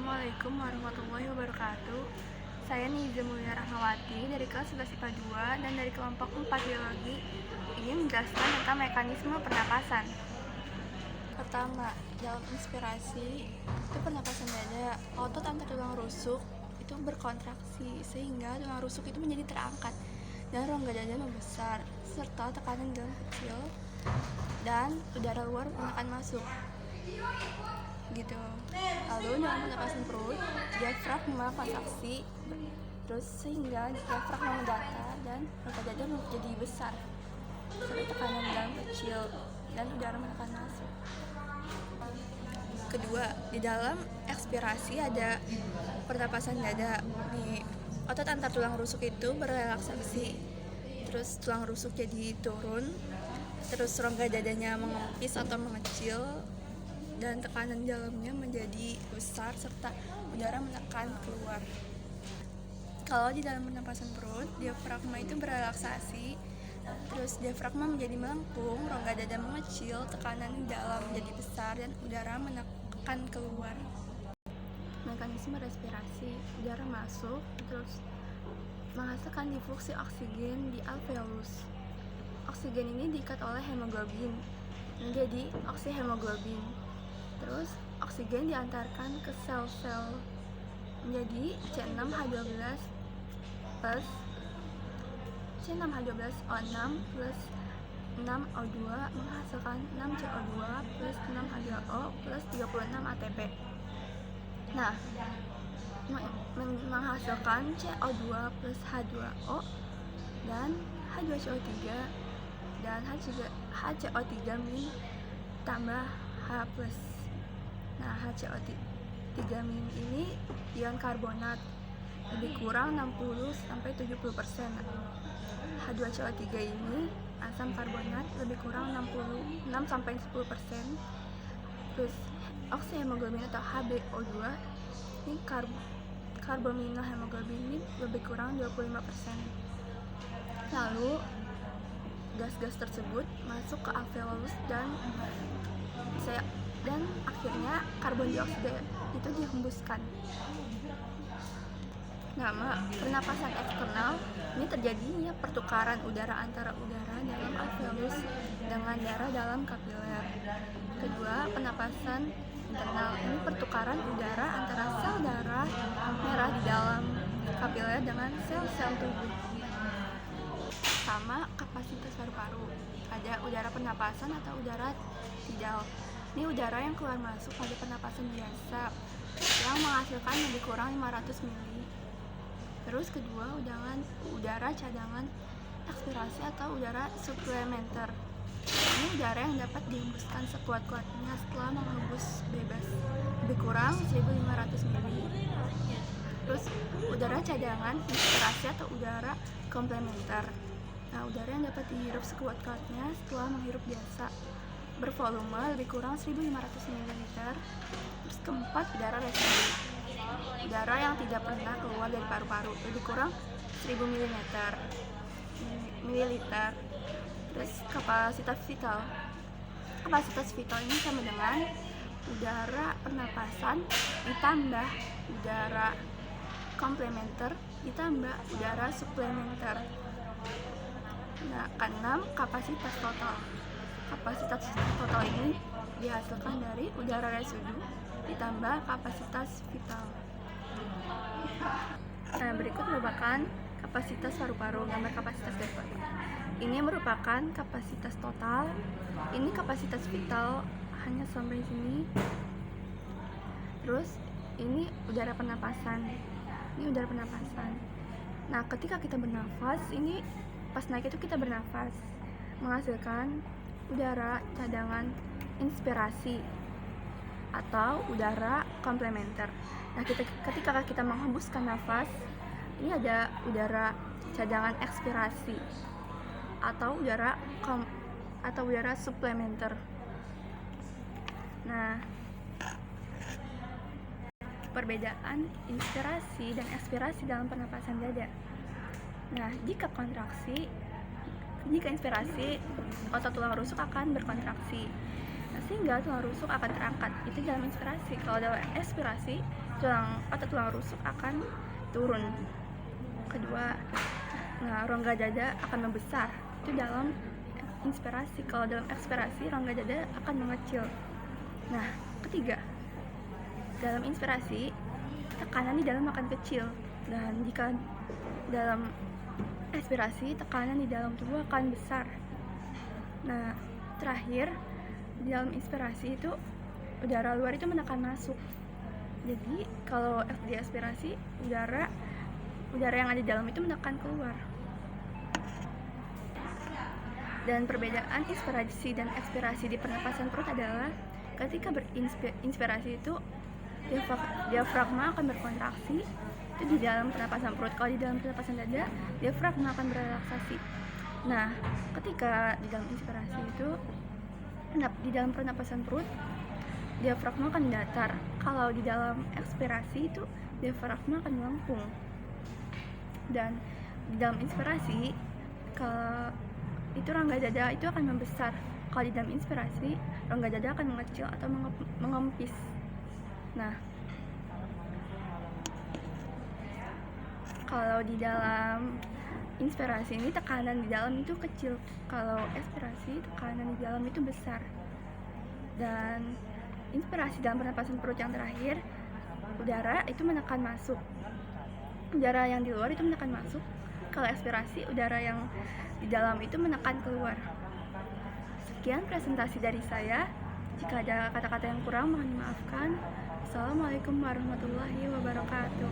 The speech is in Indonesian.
Assalamualaikum warahmatullahi wabarakatuh. Saya Niza Mulia Rahmawati dari kelas 11 IPA 2 dan dari kelompok 4 biologi ingin menjelaskan tentang mekanisme pernapasan. Pertama, dalam inspirasi itu pernapasan dada, otot antar tulang rusuk itu berkontraksi sehingga tulang rusuk itu menjadi terangkat dan rongga dada membesar serta tekanan dalam kecil dan udara luar menekan masuk gitu. Lalu dalam pernapasan perut, diafragma kontraksi terus sehingga diafragma mendata dan rongga dada menjadi besar serta tekanan dalam kecil dan udara menekan masuk. Kedua, di dalam ekspirasi ada pernapasan dada. Nih, otot antar tulang rusuk itu berrelaksasi. Terus tulang rusuk jadi turun. Terus rongga dadanya mengempis atau mengecil dan tekanan dalamnya menjadi besar serta udara menekan keluar. Kalau di dalam pernapasan perut, diafragma itu berrelaksasi. Terus diafragma menjadi melengkung, rongga dada mengecil, tekanan dalam menjadi besar dan udara menekan keluar. Mekanisme respirasi, udara masuk terus menghasilkan difluksi oksigen di alveolus. Oksigen ini diikat oleh hemoglobin menjadi oksihemoglobin. Terus oksigen diantarkan ke sel-sel menjadi C6H12 plus C6H12O6 plus 6O2 menghasilkan 6CO2 plus 6H2O plus 36 ATP. Nah, menghasilkan CO2 plus H2O dan H2CO3 dan HCO3 min tambah H plus. Nah, HCO3 min ini ion karbonat lebih kurang 60-70%. H2CO3 ini asam karbonat lebih kurang 66-10%. Terus oksihemoglobin atau HbO2 ini karbaminohemoglobin ini lebih kurang 25%. Lalu gas-gas tersebut masuk ke alveolus dan akhirnya karbon dioksida itu dihembuskan. Nama pernapasan eksternal ini terjadinya pertukaran udara antara udara dalam alveolus dengan darah dalam kapiler. Kedua, pernapasan internal ini pertukaran udara antara sel darah merah di dalam kapiler dengan sel-sel tubuh. Sama kapasitas paru-paru, ada udara pernapasan atau udara tidal. Ini udara yang keluar masuk pada pernapasan biasa yang menghasilkan lebih kurang 500 ml. Terus kedua, udara cadangan ekspirasi atau udara suplementer. Ini udara yang dapat dihembuskan sekuat-kuatnya setelah menghembus bebas lebih kurang 1500 ml. Terus udara cadangan inspirasi atau udara komplementer. Nah, udara yang dapat dihirup sekuat-kuatnya setelah menghirup biasa bervolume lebih kurang 1500 ml. Terus keempat, udara residu. Udara yang tidak pernah keluar dari paru-paru lebih kurang 1000 ml. Terus kapasitas vital. Kapasitas vital ini sama dengan udara pernapasan ditambah udara komplementer ditambah udara suplementer. Nah, keenam, kapasitas total. Kapasitas total ini dihasilkan dari udara residu ditambah kapasitas vital. Nah, berikut merupakan kapasitas paru-paru, gambar kapasitas dari paru. Ini merupakan kapasitas total. Ini kapasitas vital hanya sampai sini. Terus ini udara pernapasan. Ini udara pernapasan. Nah, ketika kita bernafas, ini pas naik itu kita bernafas menghasilkan udara cadangan inspirasi atau udara komplementer. Nah, ketika kita menghembuskan nafas, ini ada udara cadangan ekspirasi atau udara suplementer. Nah, perbedaan inspirasi dan ekspirasi dalam pernapasan dada. Nah, jika inspirasi, otot tulang rusuk akan berkontraksi. Nah, sehingga tulang rusuk akan terangkat. Itu dalam inspirasi. Kalau dalam ekspirasi, tulang rusuk akan turun. Kedua, rongga dada akan membesar. Itu dalam inspirasi. Kalau dalam ekspirasi, rongga dada akan mengecil. Nah, ketiga, dalam inspirasi, tekanan di dalam akan kecil. Dan jika dalam ekspirasi, tekanan di dalam tubuh akan besar. Nah, terakhir, di dalam inspirasi itu udara luar itu menekan masuk. Jadi kalau di ekspirasi, udara yang ada di dalam itu menekan keluar. Dan perbedaan inspirasi dan ekspirasi di pernapasan perut adalah ketika berinspirasi itu diafragma akan berkontraksi, itu di dalam pernapasan perut. Kalau di dalam pernapasan dada, diafragma akan berelaksasi. Nah, ketika di dalam inspirasi itu, di dalam pernapasan perut, diafragma akan datar. Kalau di dalam ekspirasi itu, diafragma akan melengkung. Dan di dalam inspirasi, kalau itu rongga dada itu akan membesar. Kalau di dalam inspirasi, rongga dada akan mengecil atau mengempis. Nah, kalau di dalam inspirasi ini tekanan di dalam itu kecil. Kalau ekspirasi, tekanan di dalam itu besar. Dan inspirasi dalam pernapasan perut yang terakhir, udara itu menekan masuk. Udara yang di luar itu menekan masuk. Kalau ekspirasi, udara yang di dalam itu menekan keluar. Sekian presentasi dari saya. Jika ada kata-kata yang kurang, mohon dimaafkan. Assalamualaikum warahmatullahi wabarakatuh.